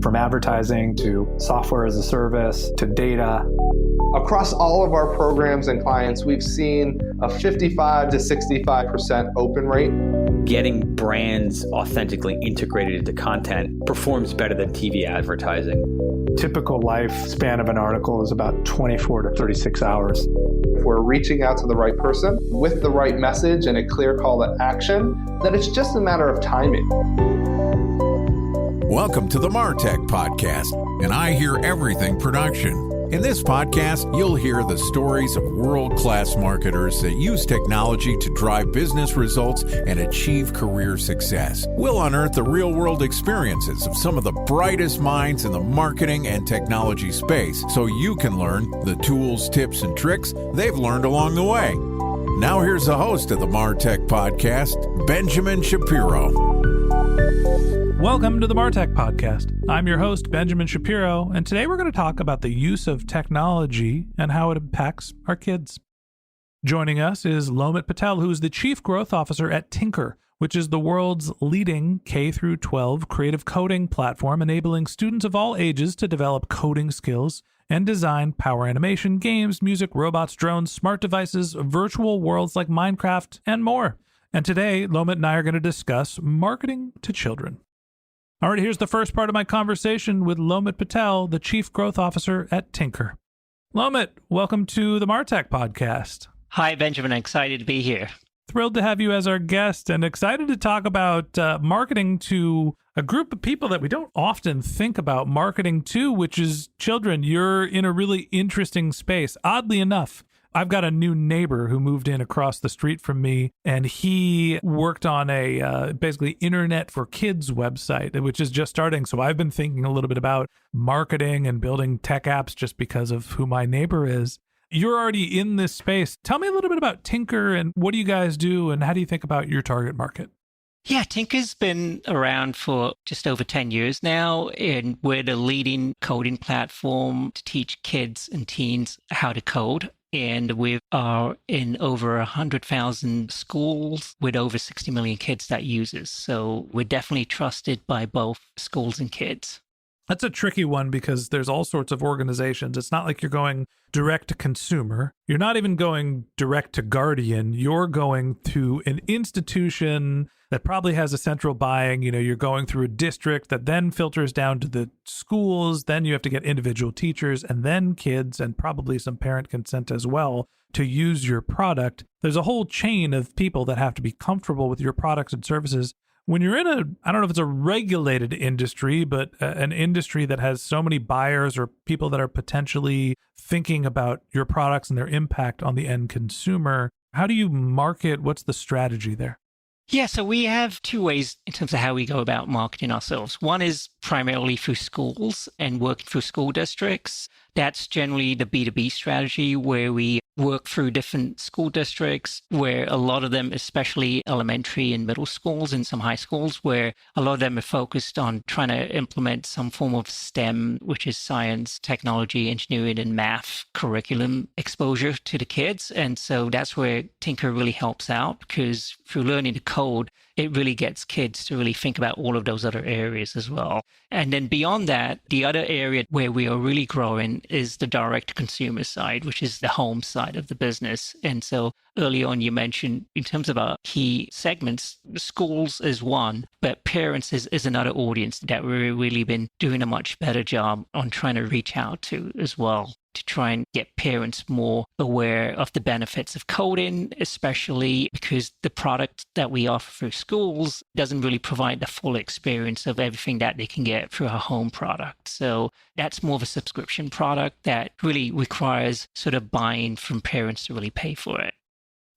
From advertising to software as a service to data. Across all of our programs and clients, we've seen a 55 to 65% open rate. Getting brands authentically integrated into content performs better than TV advertising. Typical lifespan of an article is about 24 to 36 hours. If we're reaching out to the right person with the right message and a clear call to action, then it's just a matter of timing. Welcome to the MarTech Podcast, and I Hear Everything production. In this podcast, you'll hear the stories of world-class marketers that use technology to drive business results and achieve career success. We'll unearth the real-world experiences of some of the brightest minds in the marketing and technology space so you can learn the tools, tips, and tricks they've learned along the way. Now here's the host of the MarTech Podcast, Benjamin Shapiro. Welcome to the MarTech Podcast. I'm your host, Benjamin Shapiro, and today we're going to talk about the use of technology and how it impacts our kids. Joining us is Lomit Patel, who is the Chief Growth Officer at Tynker, which is the world's leading K-12 creative coding platform, enabling students of all ages to develop coding skills and design power animation, games, music, robots, drones, smart devices, virtual worlds like Minecraft, and more. And today, Lomit and I are going to discuss marketing to children. All right, here's the first part of my conversation with Lomit Patel, the Chief Growth Officer at Tynker. Lomit, welcome to the MarTech Podcast. Hi, Benjamin. Excited to be here. Thrilled to have you as our guest and excited to talk about marketing to a group of people that we don't often think about marketing to, which is children. You're in a really interesting space. Oddly enough, I've got a new neighbor who moved in across the street from me, and he worked on a basically Internet for Kids website, which is just starting. So I've been thinking a little bit about marketing and building tech apps just because of who my neighbor is. You're already in this space. Tell me a little bit about Tynker and what do you guys do and how do you think about your target market? Yeah, Tynker's been around for just over 10 years now, and we're the leading coding platform to teach kids and teens how to code. And we are in over 100,000 schools with over 60 million kids that use us. So we're definitely trusted by both schools and kids. That's a tricky one because there's all sorts of organizations. It's not like you're going direct to consumer. You're not even going direct to Guardian. You're going to an institution that probably has a central buying. You know, you're going through a district that then filters down to the schools. Then you have to get individual teachers and then kids and probably some parent consent as well to use your product. There's a whole chain of people that have to be comfortable with your products and services. When you're in I don't know if it's a regulated industry, but an industry that has so many buyers or people that are potentially thinking about your products and their impact on the end consumer, how do you market? What's the strategy there? Yeah, so we have two ways in terms of how we go about marketing ourselves. One is primarily through schools and working through school districts. That's generally the B2B strategy where we work through different school districts where a lot of them, especially elementary and middle schools and some high schools, where a lot of them are focused on trying to implement some form of STEM, which is science, technology, engineering, and math curriculum exposure to the kids. And so that's where Tynker really helps out because through learning to code, it really gets kids to really think about all of those other areas as well. And then beyond that, the other area where we are really growing is the direct consumer side, which is the home side of the business. And so early on, you mentioned in terms of our key segments, schools is one, but parents is another audience that we've really been doing a much better job on trying to reach out to as well, to try and get parents more aware of the benefits of coding, especially because the product that we offer through schools doesn't really provide the full experience of everything that they can get through our home product. So that's more of a subscription product that really requires sort of buy-in from parents to really pay for it.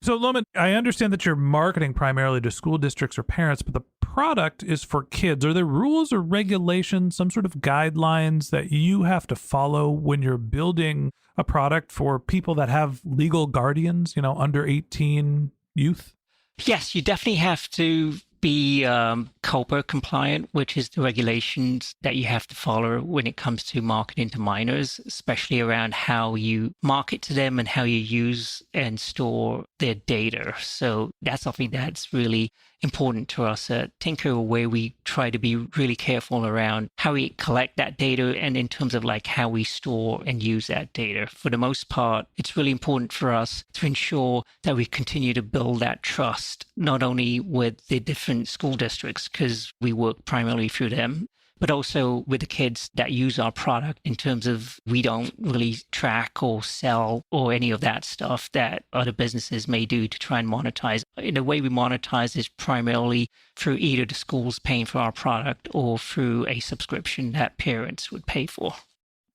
So, Lomit, I understand that you're marketing primarily to school districts or parents, but the product is for kids. Are there rules or regulations, some sort of guidelines that you have to follow when you're building a product for people that have legal guardians, under 18 youth? Yes, you definitely have to be COPPA compliant, which is the regulations that you have to follow when it comes to marketing to minors, especially around how you market to them and how you use and store their data. So that's something that's really important to us at Tynker, where we try to be really careful around how we collect that data and in terms of like how we store and use that data. For the most part, it's really important for us to ensure that we continue to build that trust, not only with the different school districts, because we work primarily through them, but also with the kids that use our product in terms of we don't really track or sell or any of that stuff that other businesses may do to try and monetize. And the way we monetize is primarily through either the schools paying for our product or through a subscription that parents would pay for.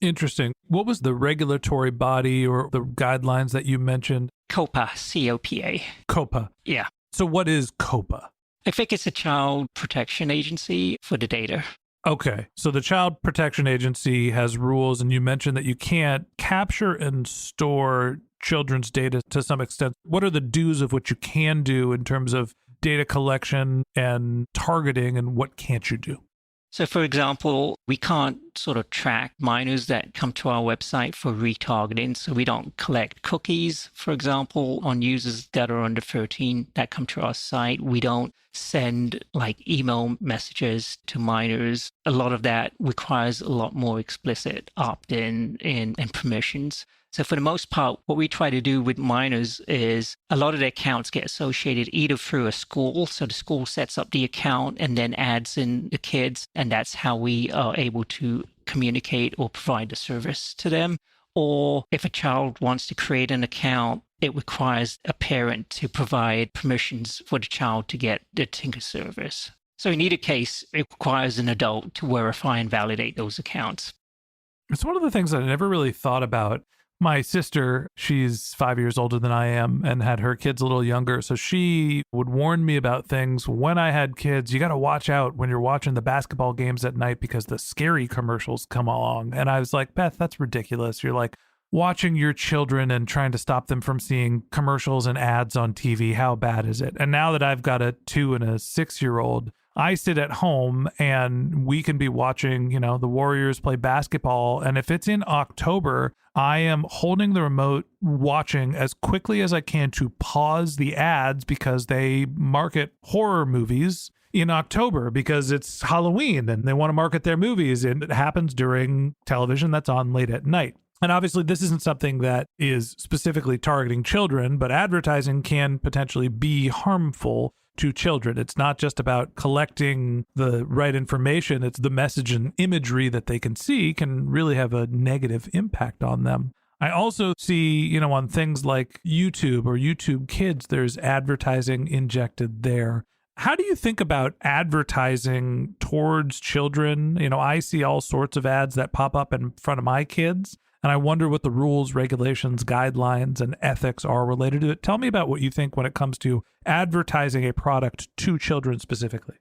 Interesting. What was the regulatory body or the guidelines that you mentioned? COPA, C-O-P-A. COPA. Yeah. So what is COPA? I think it's a child protection agency for the data. Okay. So the Child Protection Agency has rules, and you mentioned that you can't capture and store children's data to some extent. What are the do's of what you can do in terms of data collection and targeting, and what can't you do? So, for example, we can't sort of track minors that come to our website for retargeting. So we don't collect cookies, for example, on users that are under 13 that come to our site. We don't send like email messages to minors. A lot of that requires a lot more explicit opt-in and permissions. So for the most part, what we try to do with minors is a lot of their accounts get associated either through a school. So the school sets up the account and then adds in the kids. And that's how we are able to communicate or provide the service to them. Or if a child wants to create an account, it requires a parent to provide permissions for the child to get the Tynker service. So in either case, it requires an adult to verify and validate those accounts. It's one of the things that I never really thought about. My sister, she's 5 years older than I am and had her kids a little younger. So she would warn me about things when I had kids. You got to watch out when you're watching the basketball games at night because the scary commercials come along. And I was like, Beth, that's ridiculous. You're like watching your children and trying to stop them from seeing commercials and ads on TV. How bad is it? And now that I've got a 2 and a 6-year-old, I sit at home and we can be watching, the Warriors play basketball. And if it's in October, I am holding the remote watching as quickly as I can to pause the ads because they market horror movies in October because it's Halloween and they want to market their movies. And it happens during television that's on late at night. And obviously, this isn't something that is specifically targeting children, but advertising can potentially be harmful to children. It's not just about collecting the right information. It's the message and imagery that they can see can really have a negative impact on them. I also see, on things like YouTube or YouTube Kids, there's advertising injected there. How do you think about advertising towards children? I see all sorts of ads that pop up in front of my kids. And I wonder what the rules, regulations, guidelines, and ethics are related to it. Tell me about what you think when it comes to advertising a product to children specifically.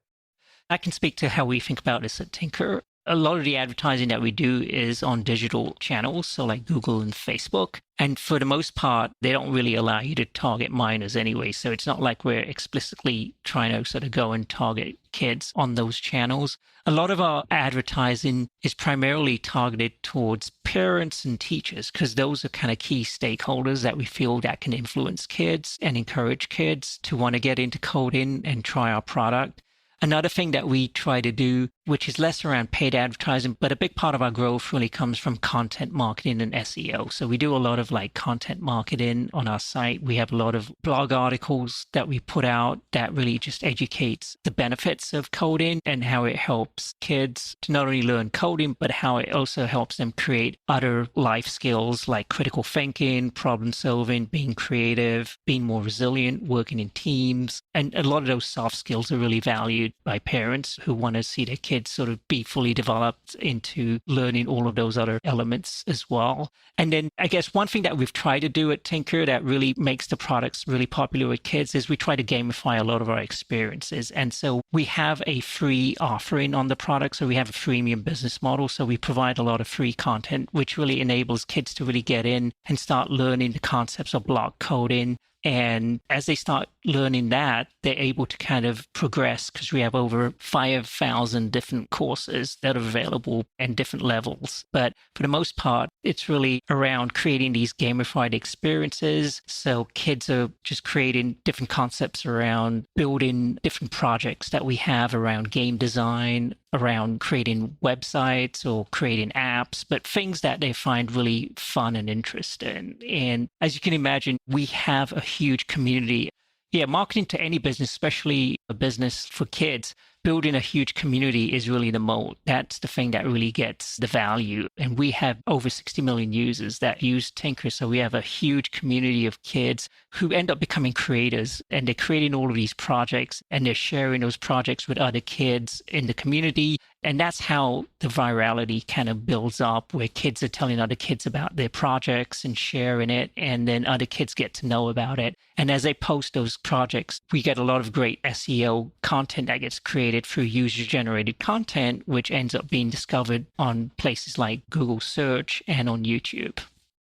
I can speak to how we think about this at Tynker. A lot of the advertising that we do is on digital channels, so like Google and Facebook. And for the most part, they don't really allow you to target minors anyway. So it's not like we're explicitly trying to sort of go and target kids on those channels. A lot of our advertising is primarily targeted towards parents and teachers because those are kind of key stakeholders that we feel that can influence kids and encourage kids to want to get into coding and try our product. Another thing that we try to do, which is less around paid advertising, but a big part of our growth really comes from content marketing and SEO. So we do a lot of like content marketing on our site. We have a lot of blog articles that we put out that really just educates the benefits of coding and how it helps kids to not only learn coding, but how it also helps them create other life skills like critical thinking, problem solving, being creative, being more resilient, working in teams. And a lot of those soft skills are really valued by parents who want to see their kids sort of be fully developed into learning all of those other elements as well. And then I guess one thing that we've tried to do at Tynker that really makes the products really popular with kids is we try to gamify a lot of our experiences. And so we have a free offering on the product. So we have a freemium business model. So we provide a lot of free content, which really enables kids to really get in and start learning the concepts of block coding, And as they start learning that, they're able to kind of progress because we have over 5,000 different courses that are available and different levels. But for the most part, it's really around creating these gamified experiences. So kids are just creating different concepts around building different projects that we have around game design, around creating websites or creating apps, but things that they find really fun and interesting. And as you can imagine, we have a huge community. Yeah, marketing to any business, especially a business for kids, building a huge community is really the moat. That's the thing that really gets the value. And we have over 60 million users that use Tynker. So we have a huge community of kids who end up becoming creators, and they're creating all of these projects and they're sharing those projects with other kids in the community. And that's how the virality kind of builds up, where kids are telling other kids about their projects and sharing it, and then other kids get to know about it. And as they post those projects, we get a lot of great SEO content that gets created through user-generated content, which ends up being discovered on places like Google Search and on YouTube.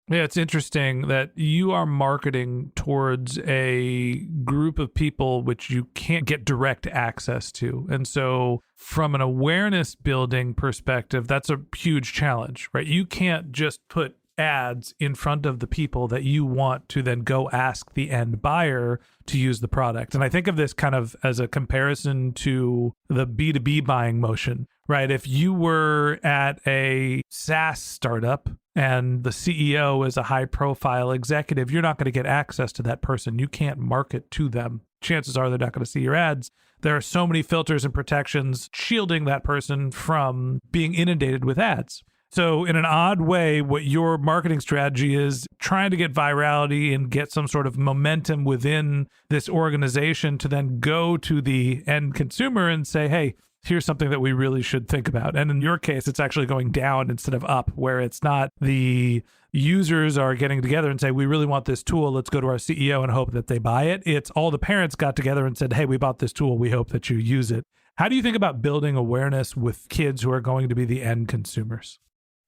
Yeah, it's interesting that you are marketing towards a group of people which you can't get direct access to. And so from an awareness building perspective, that's a huge challenge, right? You can't just put ads in front of the people that you want to then go ask the end buyer to use the product. And I think of this kind of as a comparison to the B2B buying motion, right? If you were at a SaaS startup and the CEO is a high profile executive, you're not going to get access to that person. You can't market to them. Chances are they're not going to see your ads. There are so many filters and protections shielding that person from being inundated with ads. So in an odd way, what your marketing strategy is trying to get virality and get some sort of momentum within this organization to then go to the end consumer and say, hey, here's something that we really should think about. And in your case, it's actually going down instead of up, where it's not the users are getting together and say, we really want this tool. Let's go to our CEO and hope that they buy it. It's all the parents got together and said, hey, we bought this tool. We hope that you use it. How do you think about building awareness with kids who are going to be the end consumers?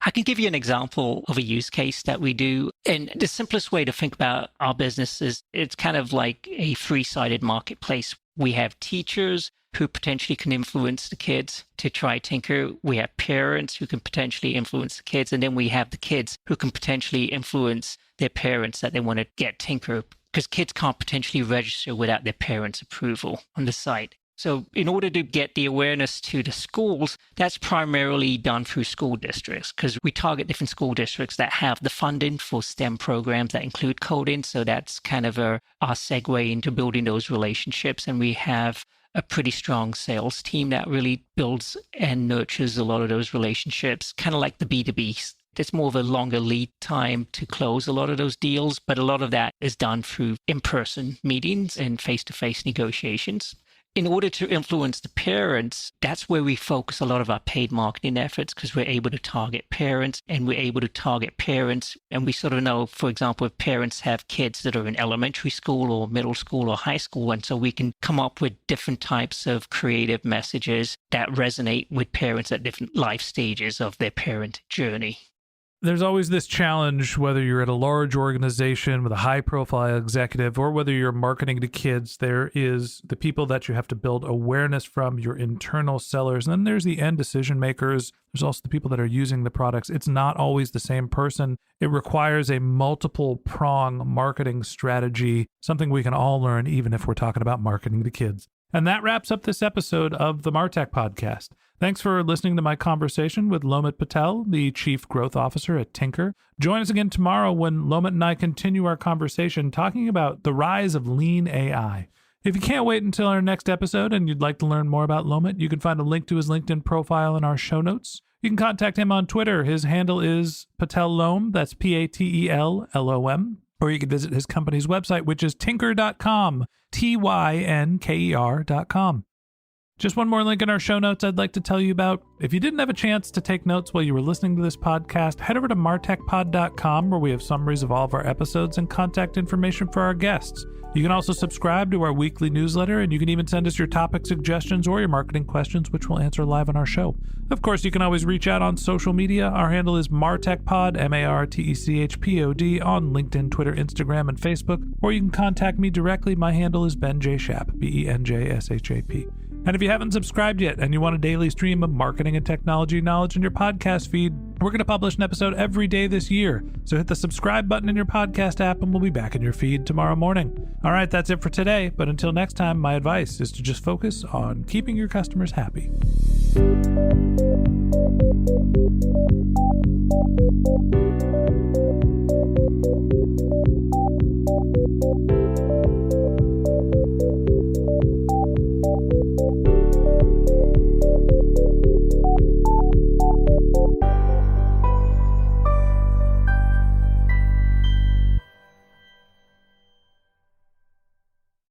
I can give you an example of a use case that we do. And the simplest way to think about our business is it's kind of like a three-sided marketplace. We have teachers who potentially can influence the kids to try Tynker. We have parents who can potentially influence the kids. And then we have the kids who can potentially influence their parents that they want to get Tynker, because kids can't potentially register without their parents' approval on the site. So in order to get the awareness to the schools, that's primarily done through school districts, because we target different school districts that have the funding for STEM programs that include coding. So that's kind of our segue into building those relationships. And we have a pretty strong sales team that really builds and nurtures a lot of those relationships, kind of like the B2B. It's more of a longer lead time to close a lot of those deals, but a lot of that is done through in-person meetings and face-to-face negotiations. In order to influence the parents, that's where we focus a lot of our paid marketing efforts, because we're able to target parents and we sort of know, for example, if parents have kids that are in elementary school or middle school or high school, and so we can come up with different types of creative messages that resonate with parents at different life stages of their parent journey. There's always this challenge, whether you're at a large organization with a high-profile executive or whether you're marketing to kids, there is the people that you have to build awareness from, your internal sellers, and then there's the end decision makers. There's also the people that are using the products. It's not always the same person. It requires a multiple-prong marketing strategy, something we can all learn even if we're talking about marketing to kids. And that wraps up this episode of the Martech Podcast. Thanks for listening to my conversation with Lomit Patel, the Chief Growth Officer at Tynker. Join us again tomorrow when Lomit and I continue our conversation talking about the rise of lean AI. If you can't wait until our next episode and you'd like to learn more about Lomit, you can find a link to his LinkedIn profile in our show notes. You can contact him on Twitter. His handle is Patellom, that's Patellom. Or you can visit his company's website, which is tynker.com, Tynker.com. Just one more link in our show notes I'd like to tell you about. If you didn't have a chance to take notes while you were listening to this podcast, head over to martechpod.com where we have summaries of all of our episodes and contact information for our guests. You can also subscribe to our weekly newsletter, and you can even send us your topic suggestions or your marketing questions, which we'll answer live on our show. Of course, you can always reach out on social media. Our handle is martechpod, MARTECHPOD, on LinkedIn, Twitter, Instagram, and Facebook. Or you can contact me directly. My handle is Ben J. Shap, BENJSHAP. And if you haven't subscribed yet and you want a daily stream of marketing and technology knowledge in your podcast feed, we're going to publish an episode every day this year. So hit the subscribe button in your podcast app and we'll be back in your feed tomorrow morning. All right, that's it for today. But until next time, my advice is to just focus on keeping your customers happy.